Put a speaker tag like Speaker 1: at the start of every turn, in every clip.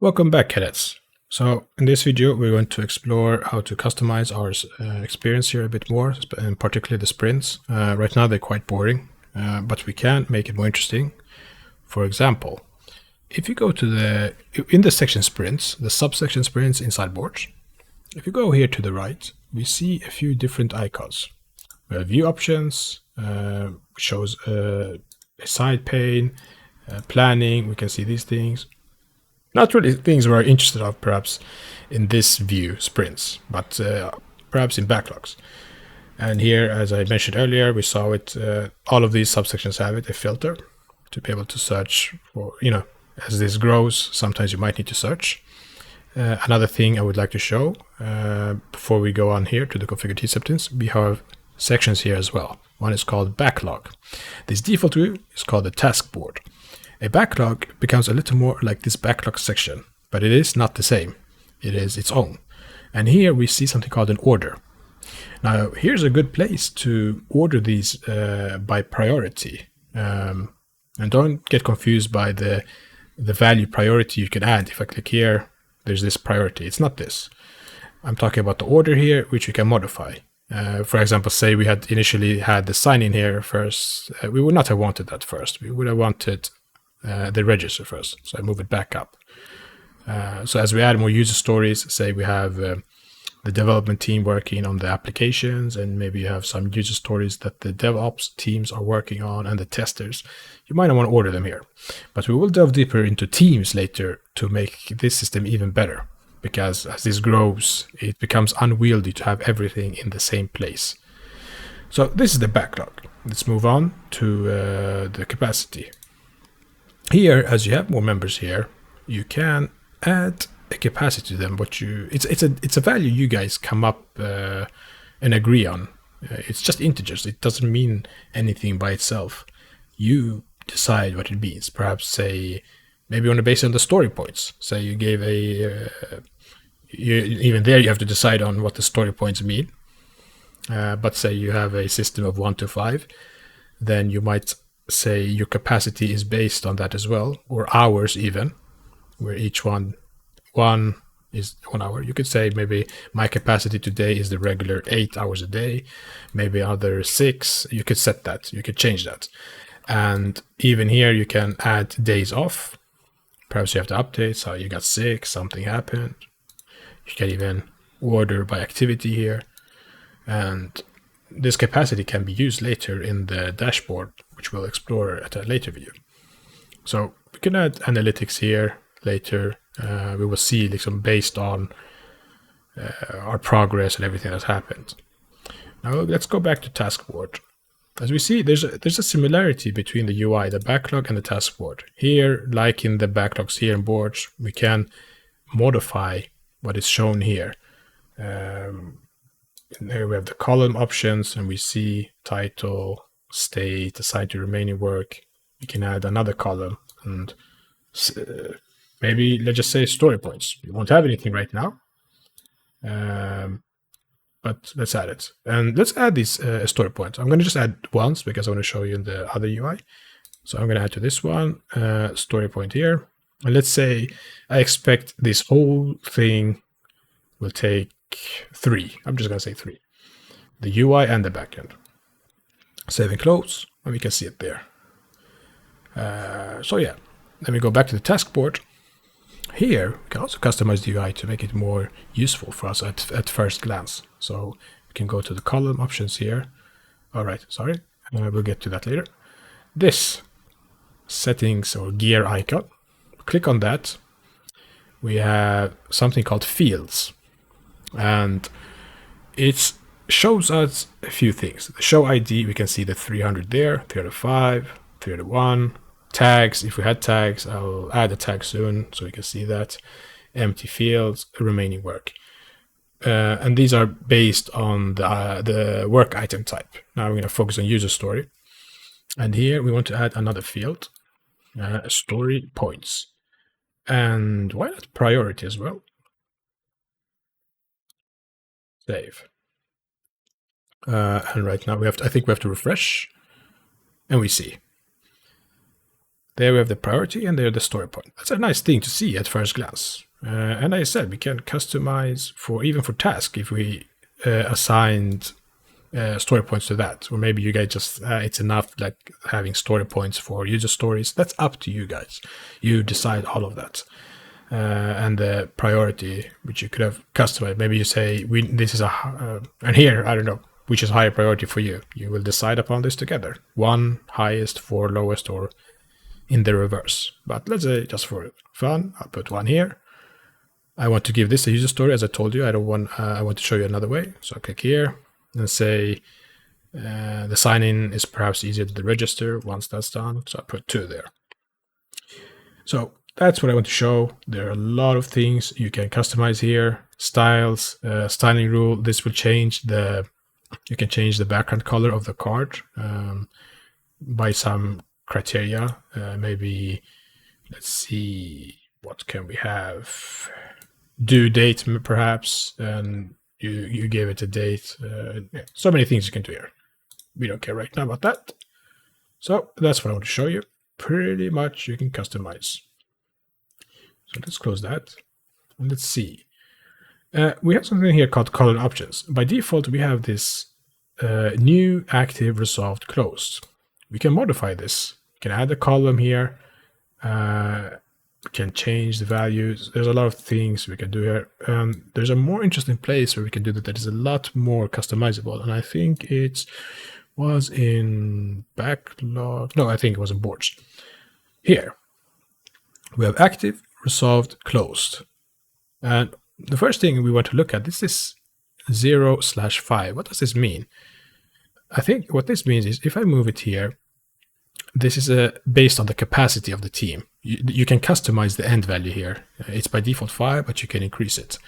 Speaker 1: Welcome back, cadets. So in this video, we're going to explore how to customize our experience here a bit more, and particularly the sprints. Right now, they're quite boring, but we can make it more interesting. For example, if you go to in the section sprints, the subsection sprints inside boards, if you go here to the right, we see a few different icons. We have view options, shows a side pane, planning, we can see these things. Not really things we're interested of, perhaps, in this view, sprints, but perhaps in backlogs. And here, as I mentioned earlier, we saw it, all of these subsections have it, a filter, to be able to search for, as this grows, sometimes you might need to search. Another thing I would like to show, before we go on here to the configure T-substance, we have sections here as well. One is called backlog. This default view is called the task board. A backlog becomes a little more like this backlog section, but it is not the same. It is its own. And here we see something called an order. Now, here's a good place to order these by priority. And don't get confused by the value priority you can add. If I click here, there's this priority. It's not this. I'm talking about the order here, which you can modify. For example, say we had initially had the sign in here first. We would not have wanted that first. We would have wanted the register first. So I move it back up. So as we add more user stories, say we have the development team working on the applications, and maybe you have some user stories that the DevOps teams are working on and the testers, you might not want to order them here. But we will delve deeper into teams later to make this system even better, because as this grows, it becomes unwieldy to have everything in the same place. So this is the backlog. Let's move on to the capacity. Here, as you have more members here, you can add a capacity to them. It's a value you guys come up and agree on. It's just integers. It doesn't mean anything by itself. You decide what it means. Perhaps say maybe on the basis of the story points. Say you gave even there you have to decide on what the story points mean. But say you have a system of 1 to 5, then you might say your capacity is based on that as well, or hours even, where each one is 1 hour. You could say maybe my capacity today is the regular 8 hours a day, maybe other 6. You could set that, you could change that. And even here you can add days off. Perhaps you have to update, so you got sick, something happened. You can even order by activity here. And this capacity can be used later in the dashboard, which we'll explore at a later video. So we can add analytics here later. We will see based on our progress and everything that's happened. Now let's go back to task board. As we see, there's a similarity between the UI, the backlog, and the task board. Here, like in the backlogs here in boards, we can modify what is shown here. There we have the column options, and we see title, state, assigned to remaining work. We can add another column, and maybe let's just say story points. We won't have anything right now, but let's add it. And let's add these story points. I'm going to just add once because I want to show you in the other UI. So I'm going to add to this one story point here. And let's say I expect this whole thing will take 3. I'm just going to say 3. The UI and the backend. Save and close, and we can see it there. So yeah, let me go back to the task board. Here, we can also customize the UI to make it more useful for us at first glance. So we can go to the column options here. All right, sorry, we'll get to that later. This settings or gear icon, click on that. We have something called fields. And it shows us a few things. The show ID, we can see the 300 there, 305, 301. Tags, if we had tags, I'll add a tag soon so we can see that. Empty fields, remaining work. And these are based on the work item type. Now we're going to focus on user story. And here we want to add another field, story points. And why not priority as well? Save. And right now I think we have to refresh, and we see. There we have the priority, and there the story point. That's a nice thing to see at first glance. And I said we can customize even for task if we assigned story points to that, or maybe you guys just it's enough like having story points for user stories. That's up to you guys. You decide all of that. And the priority, which you could have customized. Maybe you say this is and here I don't know which is higher priority for you. You will decide upon this together. 1 highest, 4 lowest, or in the reverse. But let's say just for fun, I'll put 1 here. I want to give this a user story, as I told you. I want to show you another way. So I click here and say the sign-in is perhaps easier to register once that's done. So I put 2 there. So that's what I want to show. There are a lot of things you can customize here. Styles, styling rule. This will change you can change the background color of the card by some criteria. Maybe, let's see, what can we have? Due date, perhaps, and you gave it a date. Yeah, so many things you can do here. We don't care right now about that. So that's what I want to show you. Pretty much you can customize. So let's close that and let's see. We have something here called color options. By default, we have this new, active, resolved, closed. We can modify this. We can add a column here. We can change the values. There's a lot of things we can do here. There's a more interesting place where we can do that is a lot more customizable. And I think it was in Backlogs. No, I think it was in Boards. Here, we have active, resolved, closed. And the first thing we want to look at, this is 0/5. What does this mean? I think what this means is if I move it here, this is based on the capacity of the team. You can customize the end value here. It's by default 5, but you can increase it.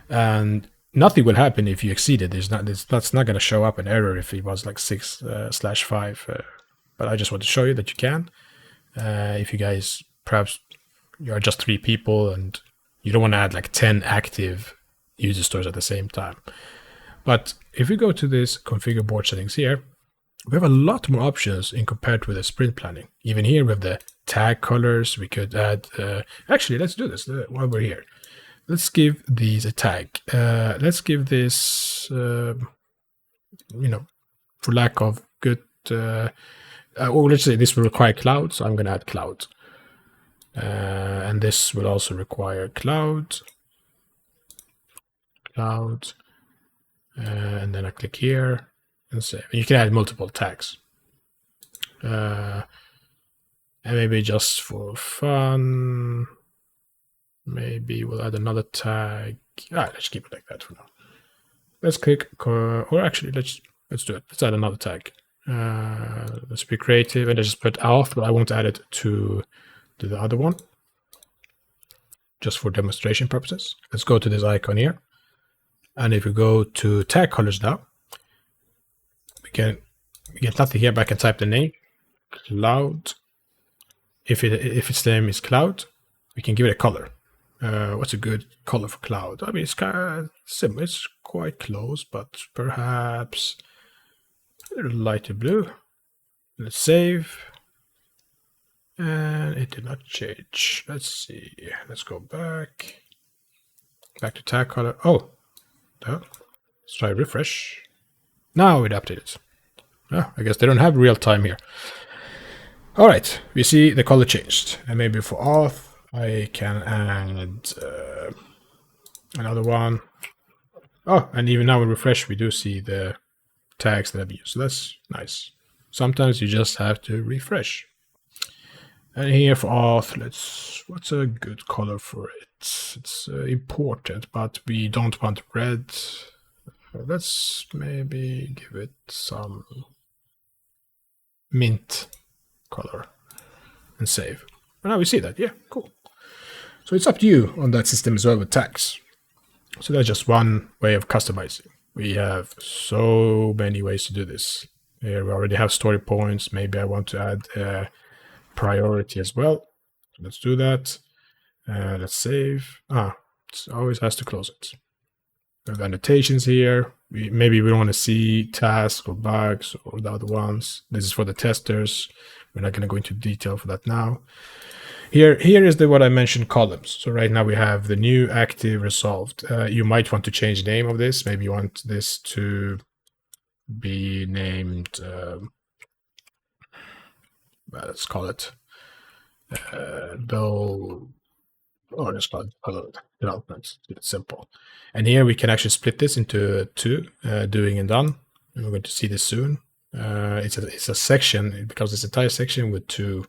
Speaker 1: And nothing will happen if you exceed it. That's not going to show up an error if it was like 6/5. But I just want to show you that you can. If you guys, perhaps you are just 3 people and you don't want to add like 10 active user stores at the same time. But if we go to this configure board settings here, we have a lot more options in compared with the sprint planning. Even here we have the tag colors. We could add, actually, let's do this while we're here. Let's give these a tag. Let's give this, for lack of good, or let's say this will require cloud. So I'm going to add cloud. And this will also require cloud. And then I click here and save. And you can add multiple tags. And maybe just for fun, maybe we'll add another tag. Let's keep it like that for now. Let's click, or actually let's do it. Let's add another tag. Let's be creative and let's just put auth, but I won't add it to the other one, just for demonstration purposes. Let's go to this icon here. And if we go to tag colors now, we get nothing here, but I can type the name, cloud. If its name is cloud, we can give it a color. What's a good color for cloud? I mean, it's kind of similar. It's quite close, but perhaps a little lighter blue. Let's save. And it did not change. Let's see. Let's go back to tag color. Oh, let's try refresh. Now it updated. I guess they don't have real time here. All right, we see the color changed. And maybe for auth, I can add another one. Oh, and even now we refresh, we do see the tags that I've used. So that's nice. Sometimes you just have to refresh. And here for auth, what's a good color for it? It's important, but we don't want red. Let's maybe give it some mint color and save. And now we see that. Yeah, cool. So it's up to you on that system as well with tags. So that's just one way of customizing. We have so many ways to do this. Here we already have story points. Maybe I want to add priority as well. So let's do that. Let's save. It always has to close it. We have annotations here. Maybe we don't want to see tasks or bugs or the other ones. This is for the testers. We're not going to go into detail for that now. Here is what I mentioned, columns. So right now we have the new, active, resolved. You might want to change the name of this. Maybe you want this to be named, let's call it Bill, or let's call it development. It's simple. And here we can actually split this into two, doing and done. And we're going to see this soon. It's a section, because this entire section with two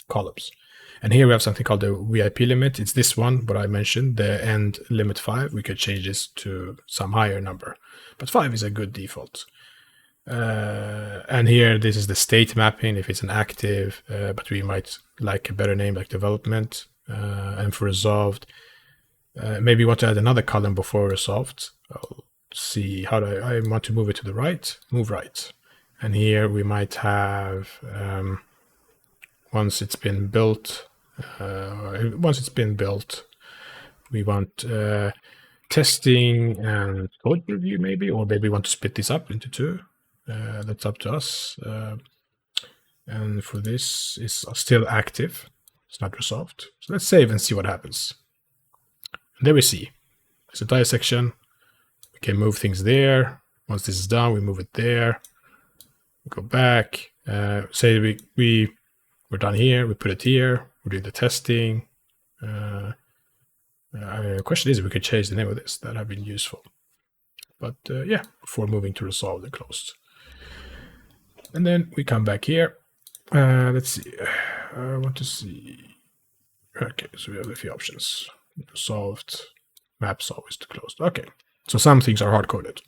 Speaker 1: columns. And here we have something called the WIP limit. It's this one, what I mentioned, the end limit 5. We could change this to some higher number, but 5 is a good default. And here, this is the state mapping, if it's an active, but we might like a better name like development. And for resolved, maybe you want to add another column before resolved. I'll see how I want to move it to the right, move right. And here we might have, once it's been built, we want testing and code review maybe, or maybe we want to split this up into two. That's up to us. And for this, it's still active. It's not resolved. So let's save and see what happens. And there we see. It's a entire section. We can move things there. Once this is done, we move it there. We go back. Say we're done here. We put it here. We're doing the testing. The question is if we could change the name of this. That would have been useful. But yeah, before moving to resolved and closed. And then we come back here. Let's see. I want to see. Okay, so we have a few options. Resolved, maps always to closed. Okay, so some things are hard-coded.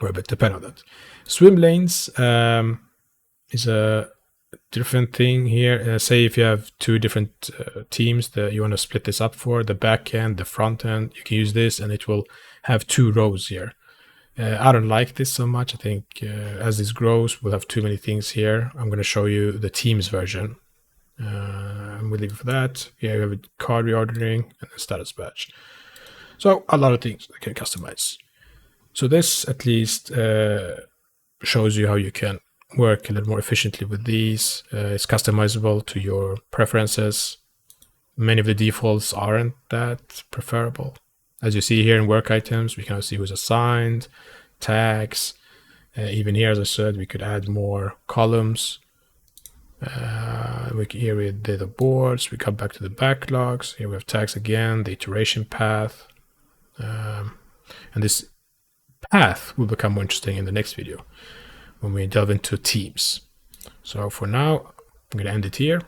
Speaker 1: Or a bit depend on that. Swim lanes is a different thing here. Say if you have two different teams that you want to split this up for, the back end, the front end, you can use this and it will have two rows here. I don't like this so much. I think as this grows, we'll have too many things here. I'm going to show you the Teams version. And we'll leave it for that. Here you have a card reordering and a status badge. So a lot of things I can customize. So this at least shows you how you can work a little more efficiently with these. It's customizable to your preferences. Many of the defaults aren't that preferable. As you see here in work items, we can see who's assigned, tags. Even here, as I said, we could add more columns. Here we did the boards. We come back to the backlogs. Here we have tags again, the iteration path. And this path will become more interesting in the next video when we delve into teams. So for now, I'm going to end it here.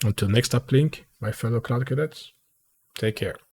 Speaker 1: Until next uplink, my fellow cloud cadets, take care.